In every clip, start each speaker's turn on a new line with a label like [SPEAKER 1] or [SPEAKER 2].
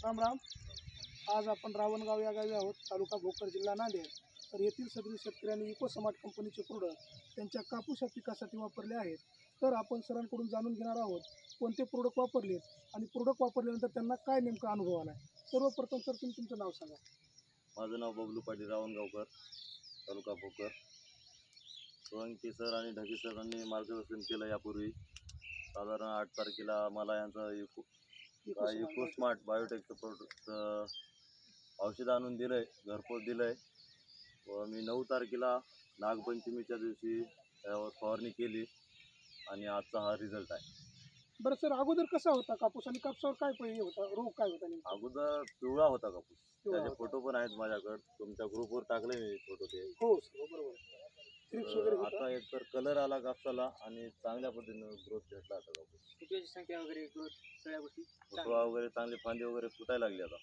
[SPEAKER 1] राम राम. आज आपण रावणगाव या गावी आहोत, तालुका भोकर, जिल्हा नांदेड. तर येथील सदरी शेतकऱ्यांनी इको स्मार्ट कंपनीचे प्रोडक्ट त्यांच्या कापूस या पिकासाठी वापरले आहेत. तर आपण सरांकडून जाणून घेणार आहोत कोणते प्रोडक्ट वापरलेत आणि प्रोडक्ट वापरल्यानंतर त्यांना काय नेमका अनुभव आला. सर्वप्रथम सर तुम्ही तुमचं नाव सांगा.
[SPEAKER 2] माझं नाव बबलू पाटील रावणगावकर, तालुका भोकर. सोळंकी सर आणि ढगे सरांनी मार्गदर्शन केलं यापूर्वी. साधारण 8 तारखेला मला यांचं इको स्मार्ट बायोटेकचं प्रोडक्टचं औषध आणून दिलं आहे, घरपोच दिलं आहे. व मी 9 तारखेला नागपंचमीच्या दिवशी त्यावर फवारणी केली आणि आजचा हा रिझल्ट आहे.
[SPEAKER 1] बरं सर, अगोदर कसा होता कापूस आणि कापसावर काय परिणाम होता, रोग काय होता नेमका?
[SPEAKER 2] अगोदर पिवळा होता कापूस, त्याचे
[SPEAKER 1] होता.
[SPEAKER 2] फोटो पण आहेत माझ्याकडे. तुमच्या ग्रुपवर टाकले मी फोटो ते.
[SPEAKER 1] हो सर, बरोबर. थ्रिप्स वगैरे होता.
[SPEAKER 2] आता एकतर कलर आला कापसाला आणि चांगल्या पद्धतीनं ग्रोथ भेटला आता कापूस.
[SPEAKER 1] फुटव्याची संख्या वगैरे ग्रोथ सगळ्या गोष्टी
[SPEAKER 2] फुटवा वगैरे चांगले, फांदे वगैरे फुटायला लागले आता.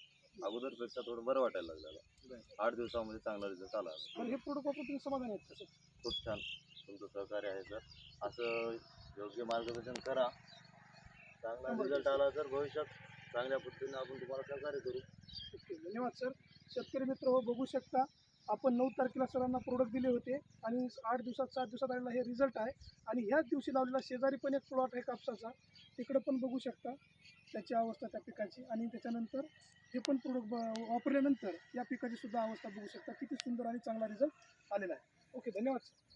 [SPEAKER 2] अगोदरपेक्षा थोडं बरं वाटायला लागलं आता. 8 दिवसामध्ये चांगला रिझल्ट आला.
[SPEAKER 1] हे प्रोडक्ट वापरून तुम्ही समाधान आहेत का सर?
[SPEAKER 2] खूप छान, तुमचं सहकार्य आहे सर. असं योग्य मार्गदर्शन करा. चांगला रिझल्ट आला तर भविष्यात चांगल्या पद्धतीने आपण तुम्हाला सहकार्य करू.
[SPEAKER 1] धन्यवाद सर. शेतकरी मित्र हो, बघू शकता आपण 9 तारखेला सरांना प्रोडक्ट दिले होते आणि 8 दिवसात 7 दिवसात आलेला हे रिझल्ट आहे. आणि ह्याच दिवशी लावलेला शेजारी पण एक प्लॉट आहे कापसाचा, तिकडं पण बघू शकता त्याची अवस्था त्या पिकाची. आणि त्याच्यानंतर हे पण प्रोडक्ट वापरल्यानंतर या पिकाची सुद्धा अवस्था बघू शकता, किती सुंदर आणि चांगला रिझल्ट आलेला आहे. ओके, धन्यवाद सर.